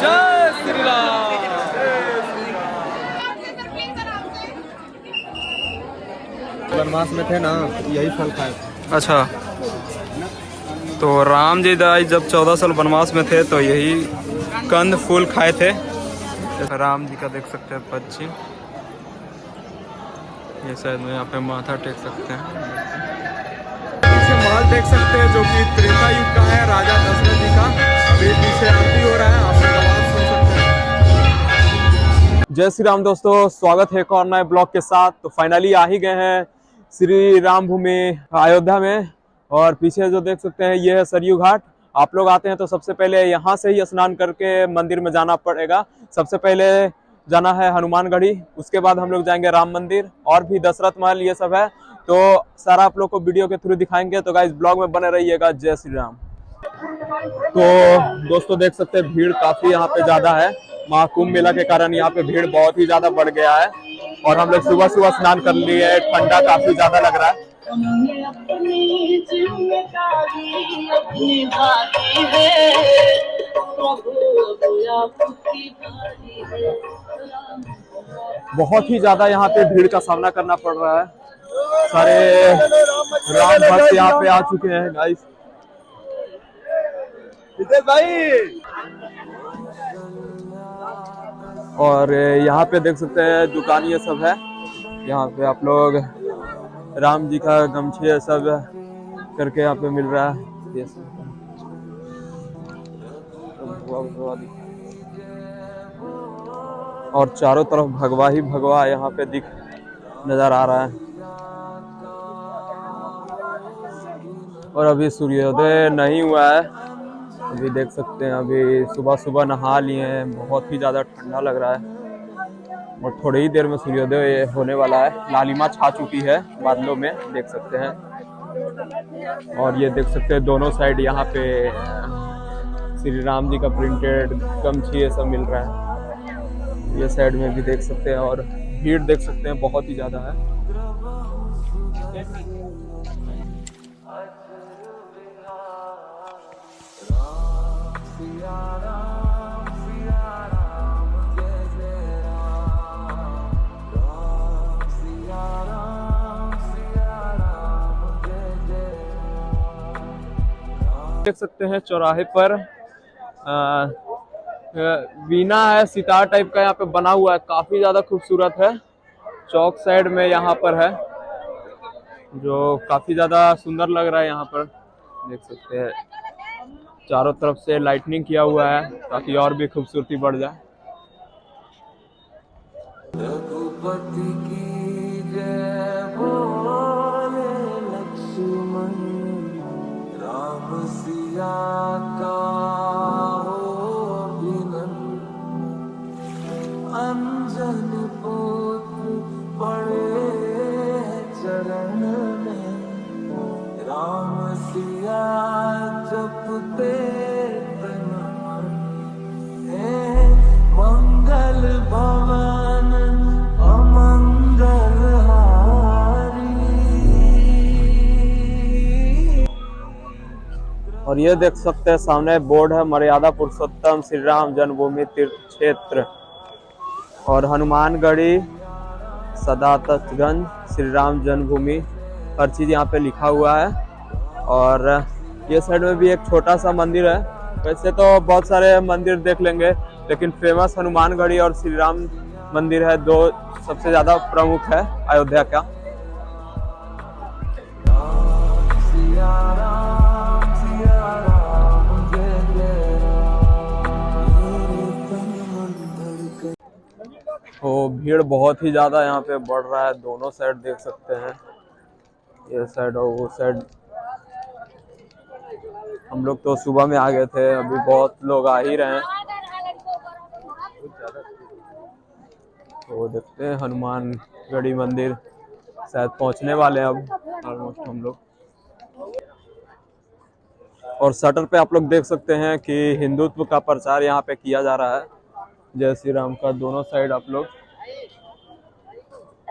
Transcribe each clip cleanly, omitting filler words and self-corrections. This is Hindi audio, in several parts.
जय श्री राम। वनवास में थे ना, यही फल खाए। अच्छा, तो राम जी दाई जब 14 साल वनवास में थे तो यही कंद फूल खाए थे। राम जी का देख सकते हैं पक्षी, ये शायद में यहाँ पे माथा टेक सकते हैं। पीछे महल देख सकते हैं जो कि त्रेता युग का है, राजा दशरथ जी का। अभी पीछे आरती हो रहा है, आप लोग आवाज सुन सकते हैं। जय श्री राम दोस्तों, स्वागत है एक और नए ब्लॉग के साथ। तो फाइनली आ ही गए हैं श्री राम भूमि अयोध्या में, और पीछे जो देख सकते हैं ये है सरयू घाट। आप लोग आते हैं तो सबसे पहले यहाँ से ही स्नान करके मंदिर में जाना पड़ेगा। सबसे पहले जाना है हनुमानगढ़ी, उसके बाद हम लोग जाएंगे राम मंदिर और भी दशरथ महल, ये सब है। तो सारा आप लोग को वीडियो के थ्रू दिखाएंगे, तो गाइस ब्लॉग में बने रहिएगा। जय श्री राम। तो दोस्तों देख सकते हैं भीड़ काफी यहाँ पे ज्यादा है। महाकुंभ मेला के कारण यहाँ पे भीड़ बहुत ही ज्यादा बढ़ गया है, और हम लोग सुबह सुबह स्नान कर लिए। ठंडा काफी ज्यादा लग रहा है। बहुत ही ज्यादा यहाँ पे भीड़ का सामना करना पड़ रहा है। सारे राम भक्त यहाँ पे आ चुके हैं गाइस। और यहाँ पे देख सकते हैं दुकान ये सब है। यहाँ पे आप लोग राम जी का गमछे सब करके यहाँ पे मिल रहा है। ये सब और चारों तरफ भगवा ही भगवा यहाँ पे दिख नजर आ रहा है। और अभी सूर्योदय नहीं हुआ है, अभी देख सकते हैं। अभी सुबह सुबह नहा लिए हैं, बहुत ही ज्यादा ठंडा लग रहा है, और थोड़ी ही देर में सूर्योदय होने वाला है। लालिमा छा चुकी है बादलों में, देख सकते हैं। और ये देख सकते हैं दोनों साइड यहाँ पे श्री राम जी का प्रिंटेड गमछी ये सब मिल रहा है। ये साइड में भी देख सकते हैं, और भीड़ देख सकते हैं बहुत ही ज्यादा है। देख सकते हैं चौराहे पर वीणा है, सितार टाइप का यहाँ पे बना हुआ है, काफी ज्यादा खूबसूरत है। चौक साइड में यहाँ पर है, जो काफी ज्यादा सुंदर लग रहा है। यहाँ पर देख सकते हैं चारों तरफ से लाइटनिंग किया हुआ है ताकि और भी खूबसूरती बढ़ जाए। रघुपति की जय बोले लक्ष्मण, राम सिया का हो बिलन, अंजन पुत्र पड़े चरण में, राम सिया जपते तन मन, मंगल भवन अमंगल हारी। और ये देख सकते हैं सामने बोर्ड है, मर्यादा पुरुषोत्तम श्री राम जन्मभूमि तीर्थ क्षेत्र, और हनुमानगढ़ी सदातगंज श्री राम जन्मभूमि, हर चीज यहाँ पे लिखा हुआ है। और ये साइड में भी एक छोटा सा मंदिर है। वैसे तो बहुत सारे मंदिर देख लेंगे, लेकिन फेमस हनुमानगढ़ी और श्री राम मंदिर है, दो सबसे ज्यादा प्रमुख है अयोध्या का। तो भीड़ बहुत ही ज्यादा यहाँ पे बढ़ रहा है, दोनों साइड देख सकते हैं, ये साइड और वो साइड। हम लोग तो सुबह में आ गए थे, अभी बहुत लोग आ ही रहे हैं। तो देखते हैं हनुमानगढ़ी मंदिर, शायद पहुंचने वाले हैं अब ऑलमोस्ट हम लोग। और शटर पे आप लोग देख सकते हैं कि हिंदुत्व का प्रचार यहाँ पे किया जा रहा है, जय श्री राम का। दोनों साइड आप लोग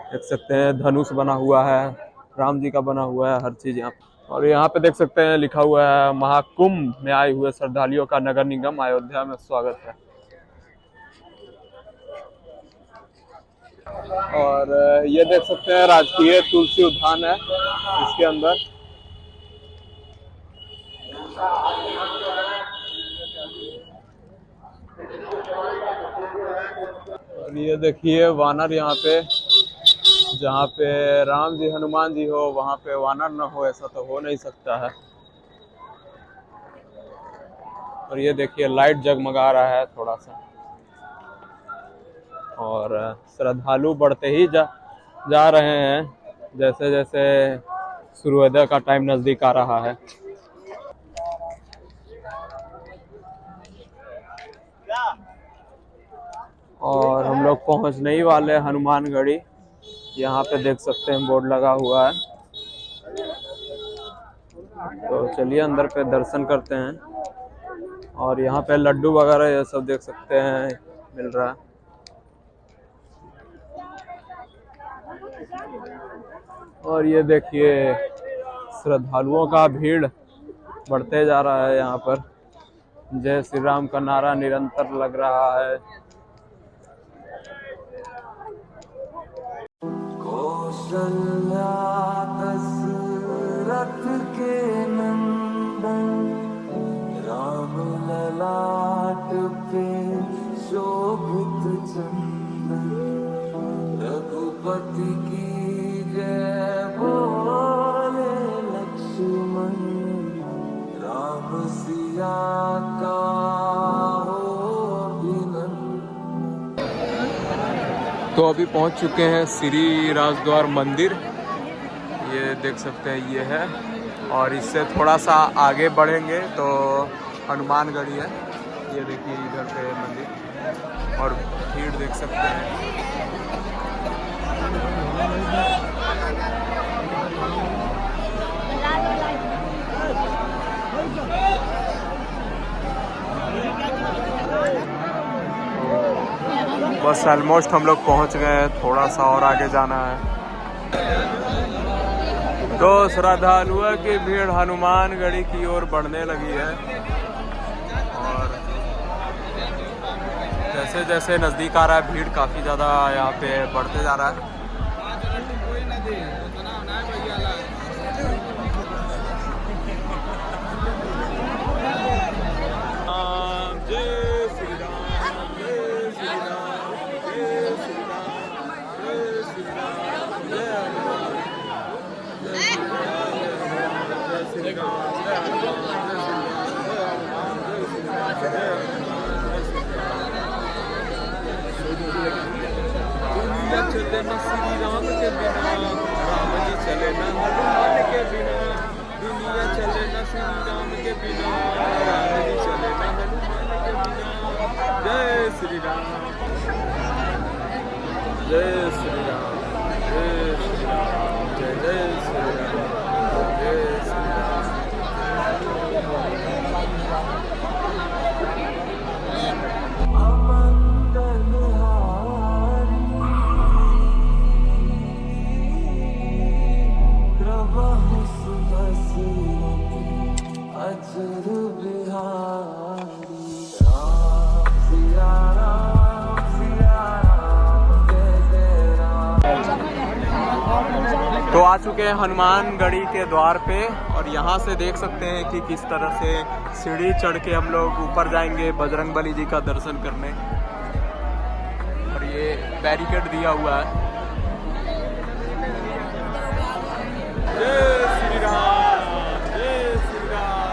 देख सकते हैं, धनुष बना हुआ है, राम जी का बना हुआ है, हर चीज यहाँ। और यहाँ पे देख सकते हैं लिखा हुआ है, महाकुंभ में आए हुए श्रद्धालुओं का नगर निगम अयोध्या में स्वागत है। और ये देख सकते हैं राजकीय तुलसी उद्यान है इसके अंदर। और ये देखिए वानर यहाँ पे, जहाँ पे राम जी हनुमान जी हो वहाँ पे वानर न हो, ऐसा तो हो नहीं सकता है। और ये देखिए लाइट जगमगा रहा है थोड़ा सा, और श्रद्धालु बढ़ते ही जा रहे हैं जैसे जैसे सूर्योदय का टाइम नजदीक आ रहा है। और हम लोग पहुंचने ही वाले हनुमानगढ़ी। यहाँ पे देख सकते हैं बोर्ड लगा हुआ है, तो चलिए अंदर पे दर्शन करते हैं। और यहाँ पे लड्डू वगैरह ये सब देख सकते हैं मिल रहा है। और ये देखिए श्रद्धालुओं का भीड़ बढ़ते जा रहा है यहाँ पर। जय श्री राम का नारा निरंतर लग रहा है। कौशल्या दशरथ के नंदन, राम ललाट पे शोभित चंदन, रघुपति की जय बोले लक्ष्मण, राम सिया का हो अभिनंदन। तो अभी पहुंच चुके हैं श्री राजद्वार मंदिर, ये देख सकते हैं ये है। और इससे थोड़ा सा आगे बढ़ेंगे तो हनुमानगढ़ी है। ये देखिए इधर पे मंदिर, और भीड़ देख सकते हैं। बस ऑलमोस्ट हम लोग पहुंच गए हैं, थोड़ा सा और आगे जाना है। तो श्रद्धालुओं की भीड़ हनुमानगढ़ी की ओर बढ़ने लगी है, और जैसे जैसे नज़दीक आ रहा है भीड़ काफ़ी ज़्यादा यहाँ पे बढ़ते जा रहा है। चले न श्री राम के बिना, राम जी चले न हनुमान के बिना। दुनिया चले न श्री राम के बिना, राम जी चले न हनुमान के बिना। जय श्री राम, जय श्री राम, जय श्री राम, जय जय श्री राम, जय श्री राम। तो आ चुके हैं हनुमानगढ़ी के द्वार पे, और यहाँ से देख सकते हैं कि किस तरह से सीढ़ी चढ़ के हम लोग ऊपर जाएंगे बजरंगबली जी का दर्शन करने। और ये बैरिकेड दिया हुआ है। जय श्री राम, जय श्री राम,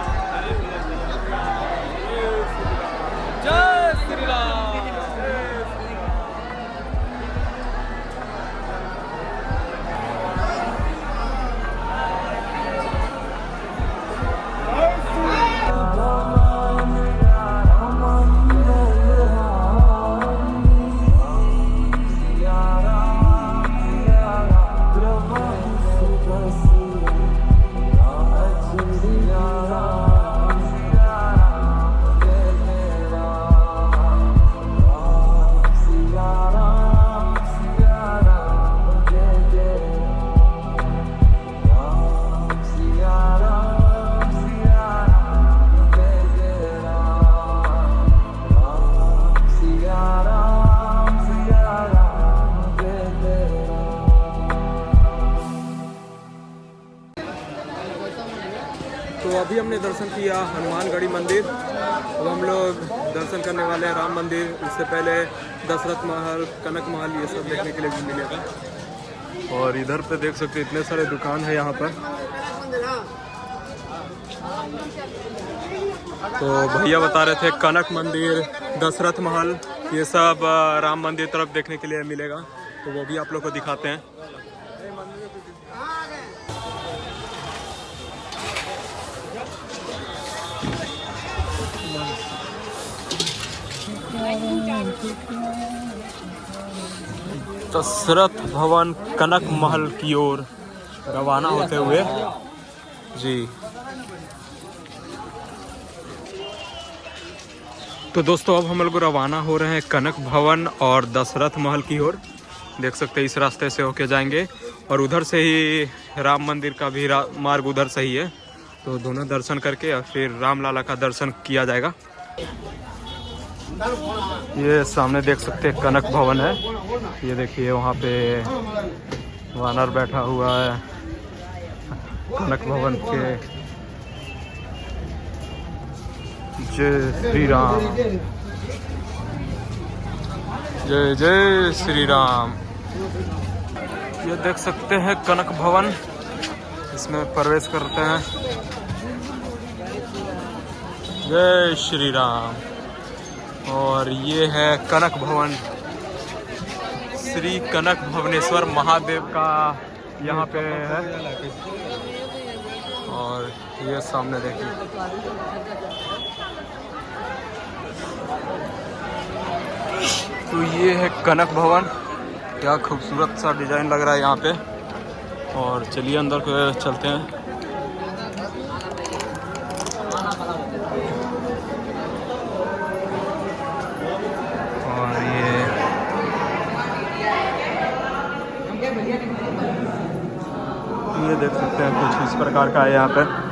जय श्री राम। अभी हमने दर्शन किया हनुमानगढ़ी मंदिर। अब हम लोग दर्शन करने वाले हैं राम मंदिर। उससे पहले दशरथ महल, कनक महल, ये सब देखने के लिए भी मिलेगा। और इधर पे देख सकते हैं इतने सारे दुकान है यहाँ पर। तो भैया बता रहे थे कनक मंदिर, दशरथ महल, ये सब राम मंदिर तरफ देखने के लिए मिलेगा। तो वो भी आप लोग को दिखाते हैं। दशरथ भवन कनक महल की ओर रवाना होते हुए जी। तो दोस्तों अब हम लोग रवाना हो रहे हैं कनक भवन और दशरथ महल की ओर। देख सकते हैं इस रास्ते से होके जाएंगे और उधर से ही राम मंदिर का भी मार्ग उधर से ही है। तो दोनों दर्शन करके और फिर राम लाला का दर्शन किया जाएगा। ये सामने देख सकते हैं कनक भवन है। ये देखिए वहाँ पे वानर बैठा हुआ है कनक भवन के। जय श्री राम, जय जय श्री राम। ये देख सकते हैं कनक भवन, इसमें प्रवेश करते हैं। जय श्री राम। और ये है कनक भवन, श्री कनक भवनेश्वर महादेव का यहाँ पे है। और ये सामने देखिए तो ये है कनक भवन। क्या खूबसूरत सा डिजाइन लग रहा है यहाँ पे। और चलिए अंदर को चलते हैं। और ये देख सकते हैं कुछ इस प्रकार का है यहाँ पे।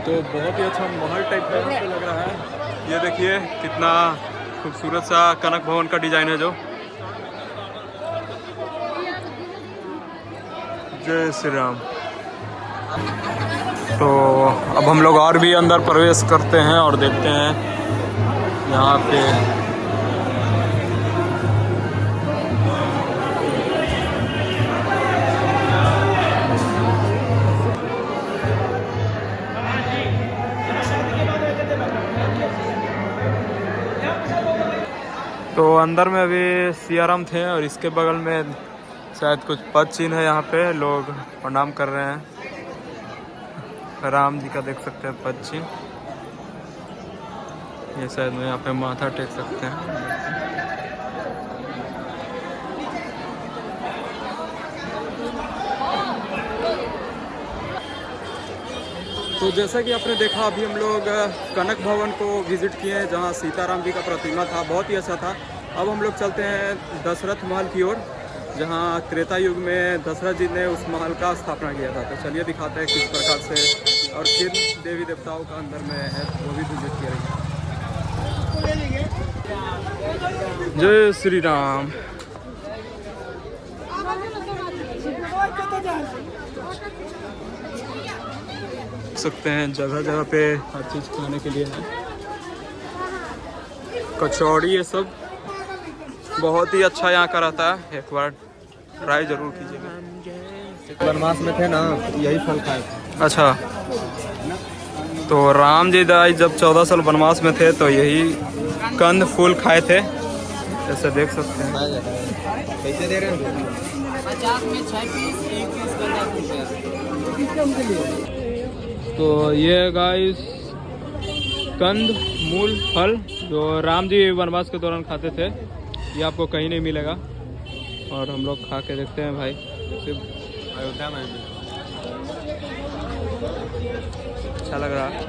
तो बहुत ही अच्छा महल टाइप का यहाँ पे लग रहा है। ये देखिए कितना खूबसूरत सा कनक भवन का डिजाइन है जो। जय श्री राम। तो अब हम लोग और भी अंदर प्रवेश करते हैं और देखते हैं यहाँ पे। तो अंदर में अभी सियाराम थे और इसके बगल में शायद कुछ पद चिन्ह है। यहाँ पे लोग प्रणाम कर रहे हैं। राम जी का देख सकते हैं पद चिन्ह। ये शायद में यहाँ पे माथा टेक सकते हैं। तो जैसा कि आपने देखा अभी हम लोग कनक भवन को विजिट किए हैं जहां सीताराम जी का प्रतिमा था, बहुत ही अच्छा था। अब हम लोग चलते हैं दशरथ महल की ओर जहां त्रेता युग में दशरथ जी ने उस महल का स्थापना किया था। तो चलिए दिखाते हैं किस प्रकार से और किन देवी देवताओं का अंदर में है वो भी विजिट किया जाएगा। जय श्री राम। सकते हैं जगह जगह पे हर चीज़ खाने के लिए है। कचौड़ी ये सब बहुत ही अच्छा यहाँ का रहता है। एक बार ट्राई जरूर कीजिएगा। वनवास में थे ना, यही फल खाए। अच्छा, तो राम जी दाई जब 14 साल वनवास में थे तो यही कंद फूल खाए थे। ऐसे देख सकते हैं। कैसे दे रहे हैं? 50 में 6 पीस, 1 पीस तो ये गाइस कंद मूल फल जो राम जी वनवास के दौरान खाते थे, ये आपको कहीं नहीं मिलेगा। और हम लोग खा के देखते हैं भाई, सिर्फ अयोध्या में भी अच्छा लग रहा है।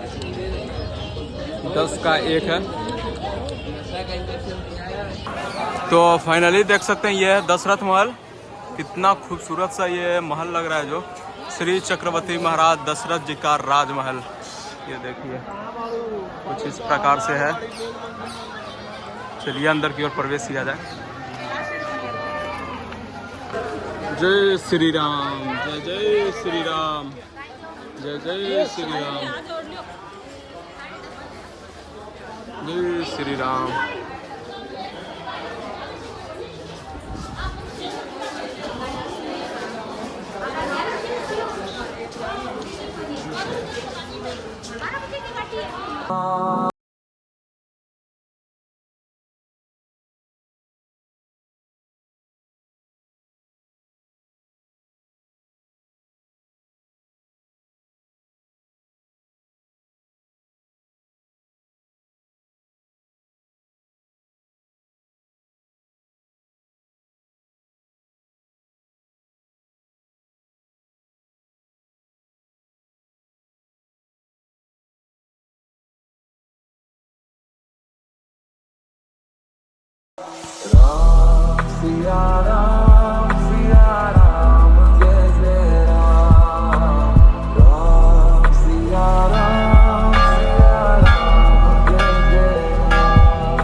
10 का 1 है। तो फाइनली देख सकते हैं ये है दशरथ महल। कितना खूबसूरत सा ये महल लग रहा है, जो श्री चक्रवर्ती महाराज दशरथ जी का राजमहल। ये देखिए कुछ इस प्रकार से है। चलिए अंदर की ओर प्रवेश किया जाए। जय श्री राम, जय जय श्री राम, जय जय श्री राम, जय श्री राम। सिया राम जय जय राम, राम सिया राम जय जय राम।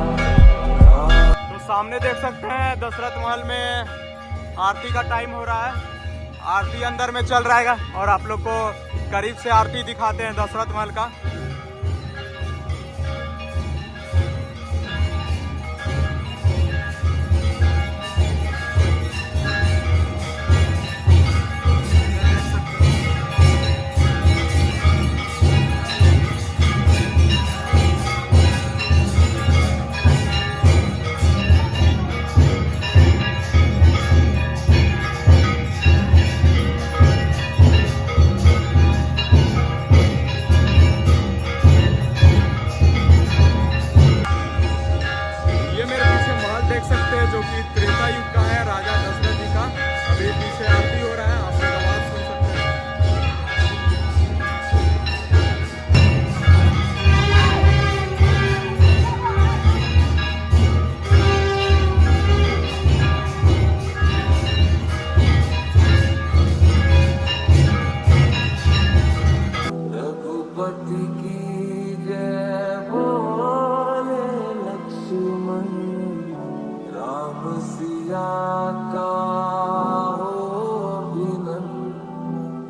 तो सामने देख सकते हैं दशरथ महल में आरती का टाइम हो रहा है। आरती अंदर में चल रहा है और आप लोग को करीब से आरती दिखाते हैं दशरथ महल का। जो कि त्रेता युग का है, राजा दशरथ जी का। अभी पीछे आरती हो रहा है, आप लोग आवाज सुन सकते हैं। रघुपति की जय बोले लक्ष्मण, राम सिया का